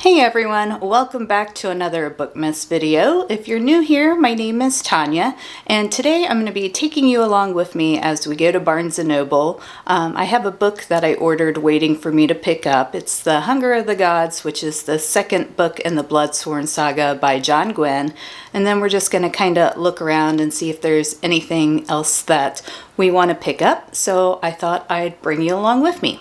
Hey everyone, welcome back to another Bookmas video. If you're new here, my name is Tonya, and today I'm going to be taking you along with me as we go to Barnes & Noble. I have a book that I ordered waiting for me to pick up. It's The Hunger of the Gods, which is the second book in the Bloodsworn saga by John Gwynne, and then we're just going to kind of look around and see if there's anything else that we want to pick up, so I thought I'd bring you along with me.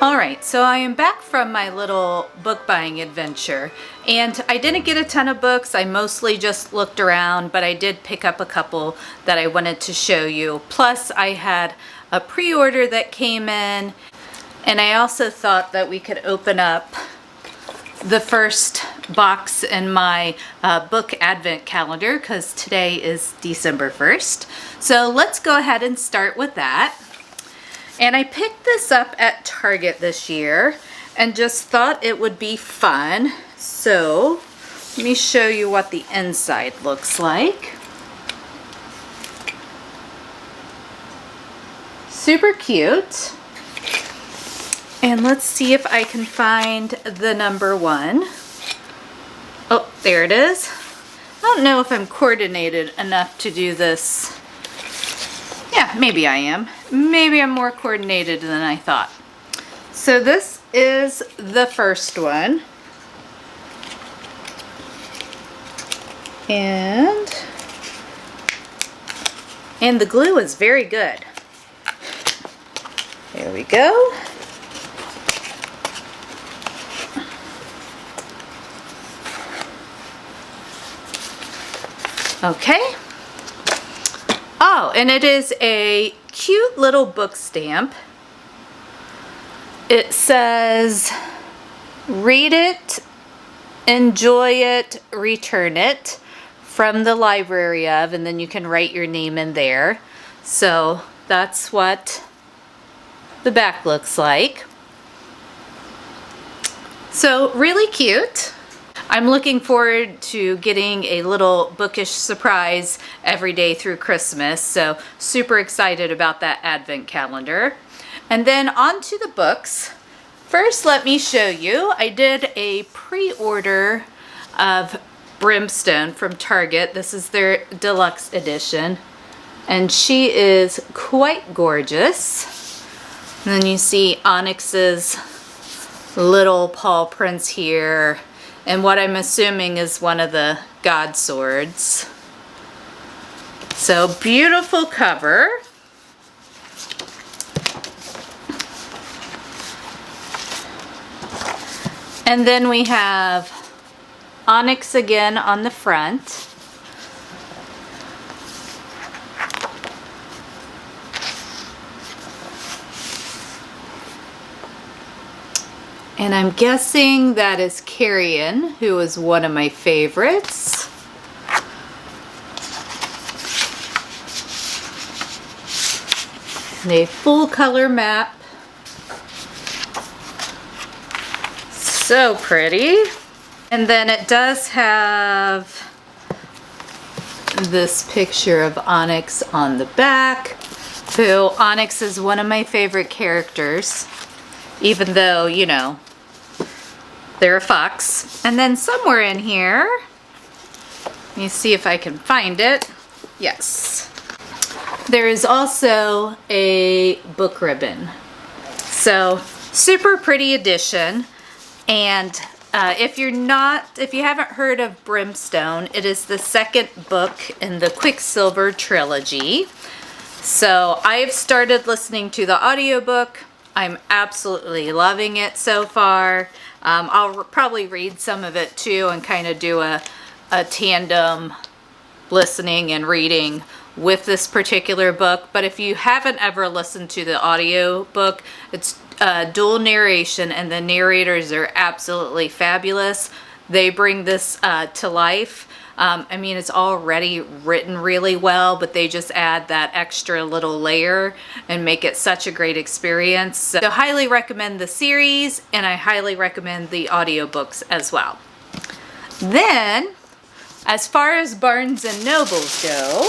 Alright, so I am back from my little book buying adventure, and I didn't get a ton of books. I mostly just looked around, but I did pick up a couple that I wanted to show you. Plus, I had a pre-order that came in, and I also thought that we could open up the first box in my book advent calendar, because today is December 1st. So let's go ahead and start with that. And I picked this up at Target this year and just thought it would be fun. So let me show you what the inside looks like. Super cute. And let's see if I can find the number one. Oh, there it is. I don't know if I'm coordinated enough to do this. Yeah, maybe I am. Maybe I'm more coordinated than I thought. So this is the first one. And the glue is very good. There we go. Okay. Oh, and it is a cute little book stamp. It says, read it, enjoy it, return it, from the library of, and then you can write your name in there. So that's what the back looks like. So really cute. I'm looking forward to getting a little bookish surprise every day through Christmas, so super excited about that advent calendar. And then on to the books. First, let me show you, I did a pre-order of Brimstone from Target. This is their deluxe edition, and she is quite gorgeous. And then you see Onyx's little paw prints here, and what I'm assuming is one of the god swords. So beautiful cover. And then we have Onyx again on the front. And I'm guessing that is Carrion, who is one of my favorites. And a full color map. So pretty. And then it does have this picture of Onyx on the back. who Onyx is one of my favorite characters, even though, you know, they're a fox. And then somewhere in here, let me see if I can find it. Yes. There is also a book ribbon. So, super pretty edition. And if you haven't heard of Brimstone, it is the second book in the Quicksilver trilogy. So I've started listening to the audiobook. I'm absolutely loving it so far. I'll probably read some of it too and kind of do a tandem listening and reading with this particular book. But if you haven't ever listened to the audiobook, it's dual narration, and the narrators are absolutely fabulous. They bring this to life. I mean, it's already written really well, but they just add that extra little layer and make it such a great experience. So highly recommend the series, and I highly recommend the audiobooks as well. Then, as far as Barnes & Nobles go,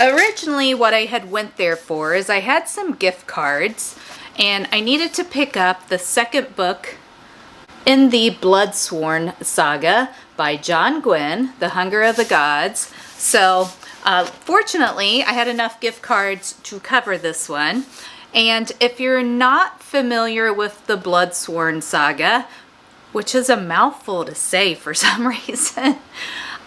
originally what I had went there for is I had some gift cards, and I needed to pick up the second book in the Bloodsworn saga by John Gwynne, The Hunger of the Gods. So fortunately, I had enough gift cards to cover this one. And if you're not familiar with the Bloodsworn saga, which is a mouthful to say for some reason,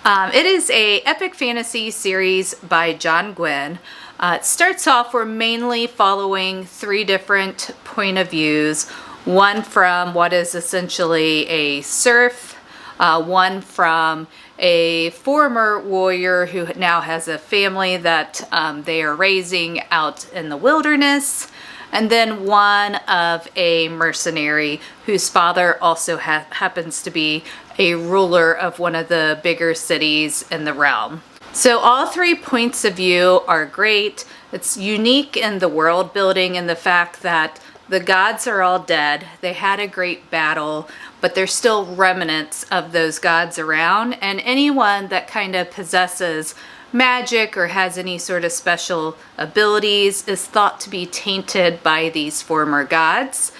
it is a epic fantasy series by John Gwynne. It starts off, we're mainly following three different point of views. One from what is essentially a serf, one from a former warrior who now has a family that they are raising out in the wilderness, and then one of a mercenary whose father also happens to be a ruler of one of the bigger cities in the realm. So all three points of view are great. It's unique in the world building and the fact that the gods are all dead. They had a great battle, but there's still remnants of those gods around, and anyone that kind of possesses magic or has any sort of special abilities is thought to be tainted by these former gods.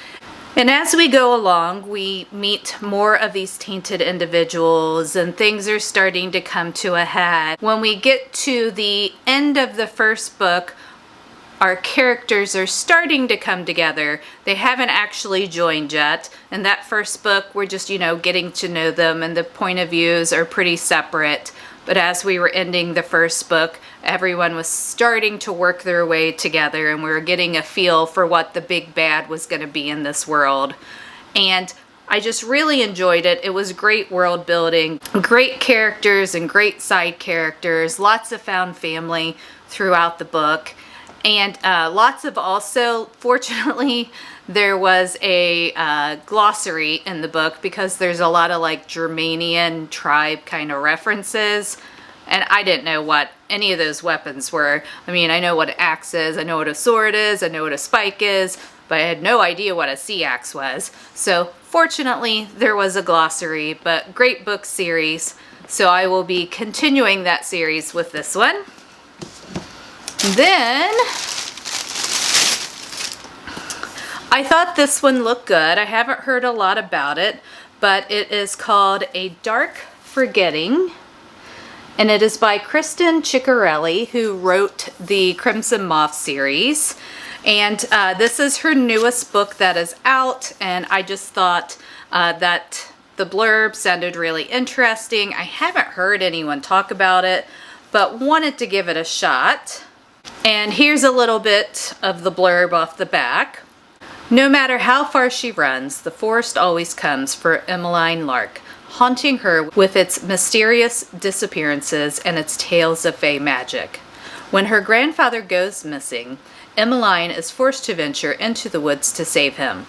And as we go along, we meet more of these tainted individuals, and things are starting to come to a head. When we get to the end of the first book, our characters are starting to come together. They haven't actually joined yet. In that first book, we're just, getting to know them, and the point of views are pretty separate. But as we were ending the first book, everyone was starting to work their way together, and we were getting a feel for what the big bad was going to be in this world. And I just really enjoyed it. It was great world building, great characters and great side characters, lots of found family throughout the book. And lots of also, fortunately, there was a glossary in the book because there's a lot of like Germanian tribe kind of references. And I didn't know what any of those weapons were. I mean, I know what an axe is, I know what a sword is, I know what a spike is, but I had no idea what a sea axe was. So fortunately, there was a glossary, but great book series. So I will be continuing that series with this one. Then, I thought this one looked good. I haven't heard a lot about it, but it is called A Dark Forgetting, and it is by Kristen Ciccarelli, who wrote the Crimson Moth series. And this is her newest book that is out, and I just thought that the blurb sounded really interesting. I haven't heard anyone talk about it, but wanted to give it a shot. And here's a little bit of the blurb off the back. No matter how far she runs, the forest always comes for Emmeline Lark, haunting her with its mysterious disappearances and its tales of fey magic. When her grandfather goes missing, Emmeline is forced to venture into the woods to save him.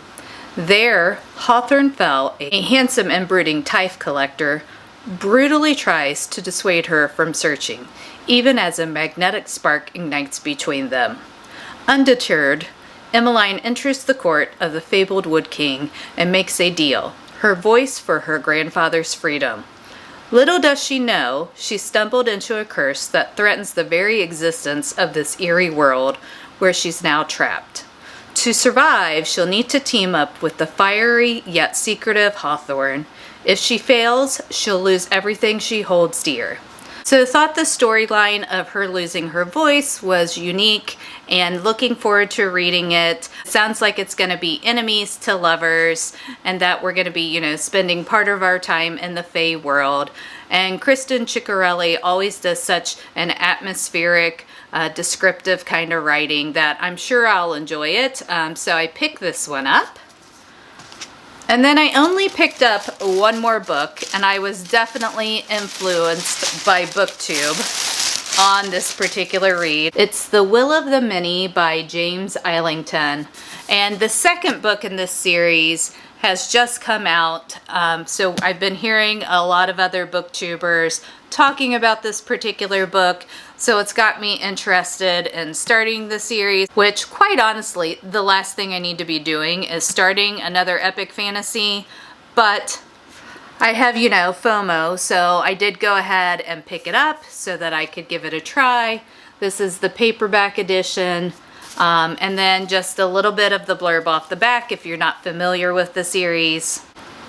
There, Hawthorne Fell, a handsome and brooding tithe collector, brutally tries to dissuade her from searching, even as a magnetic spark ignites between them. Undeterred, Emmeline enters the court of the fabled Wood King and makes a deal, her voice for her grandfather's freedom. Little does she know, she stumbled into a curse that threatens the very existence of this eerie world where she's now trapped. To survive, she'll need to team up with the fiery yet secretive Hawthorne. If she fails, she'll lose everything she holds dear. So I thought the storyline of her losing her voice was unique and looking forward to reading it. Sounds like it's going to be enemies to lovers and that we're going to be, spending part of our time in the Fae world. And Kristen Ciccarelli always does such an atmospheric, descriptive kind of writing that I'm sure I'll enjoy it. So I picked this one up. And then I only picked up one more book, and I was definitely influenced by BookTube on this particular read. It's The Will of the Many by James Islington. And the second book in this series has just come out. So I've been hearing a lot of other booktubers talking about this particular book. So it's got me interested in starting the series, which quite honestly, the last thing I need to be doing is starting another epic fantasy. But I have, FOMO, so I did go ahead and pick it up so that I could give it a try. This is the paperback edition. And then just a little bit of the blurb off the back if you're not familiar with the series.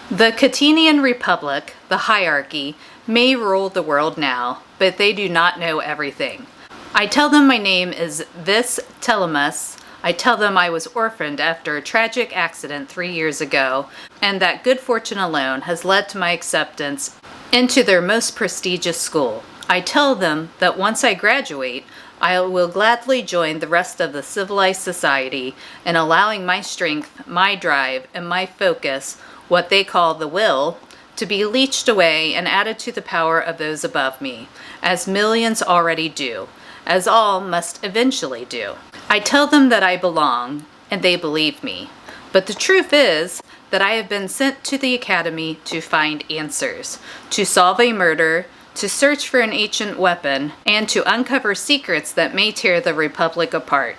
The Catenian Republic, the hierarchy, may rule the world now, but they do not know everything. I tell them my name is Vis Telemus. I tell them I was orphaned after a tragic accident 3 years ago, and that good fortune alone has led to my acceptance into their most prestigious school. I tell them that once I graduate, I will gladly join the rest of the civilized society in allowing my strength, my drive, and my focus, what they call the will, to be leached away and added to the power of those above me, as millions already do, as all must eventually do. I tell them that I belong, and they believe me. But the truth is that I have been sent to the academy to find answers, to solve a murder, to search for an ancient weapon, and to uncover secrets that may tear the Republic apart.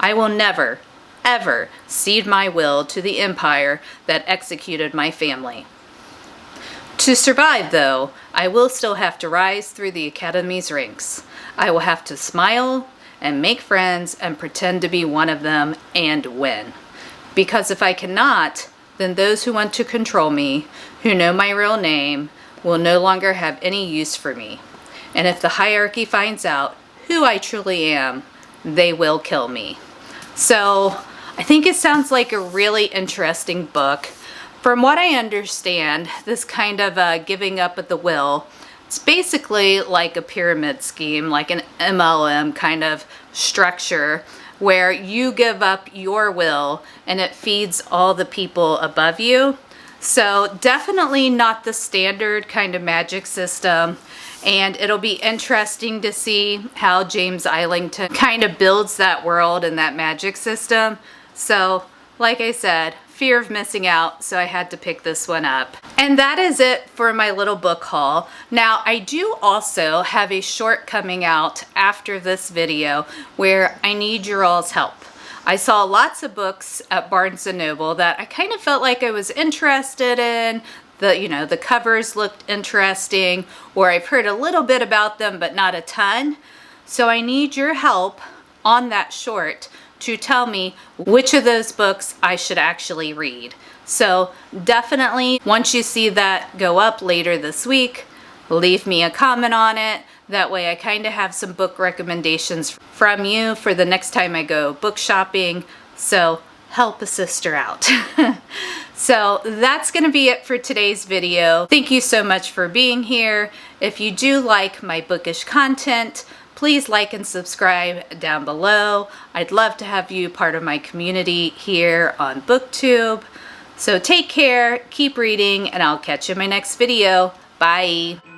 I will never, ever cede my will to the empire that executed my family. To survive, though, I will still have to rise through the Academy's ranks. I will have to smile and make friends and pretend to be one of them and win. Because if I cannot, then those who want to control me, who know my real name, will no longer have any use for me. And if the hierarchy finds out who I truly am, they will kill me. So I think it sounds like a really interesting book. From what I understand, this kind of giving up at the will, it's basically like a pyramid scheme, like an MLM kind of structure where you give up your will and it feeds all the people above you. So definitely not the standard kind of magic system. And it'll be interesting to see how James Islington kind of builds that world and that magic system. So like I said, fear of missing out, so I had to pick this one up. And that is it for my little book haul. Now, I do also have a short coming out after this video where I need your all's help. I saw lots of books at Barnes & Noble that I kind of felt like I was interested in. The covers looked interesting, or I've heard a little bit about them, but not a ton. So I need your help on that short to tell me which of those books I should actually read. So definitely, once you see that go up later this week, leave me a comment on it. That way I kind of have some book recommendations from you for the next time I go book shopping. So help a sister out. So that's going to be it for today's video. Thank you so much for being here. If you do like my bookish content, please like and subscribe down below. I'd love to have you part of my community here on BookTube. So take care, keep reading, and I'll catch you in my next video. Bye.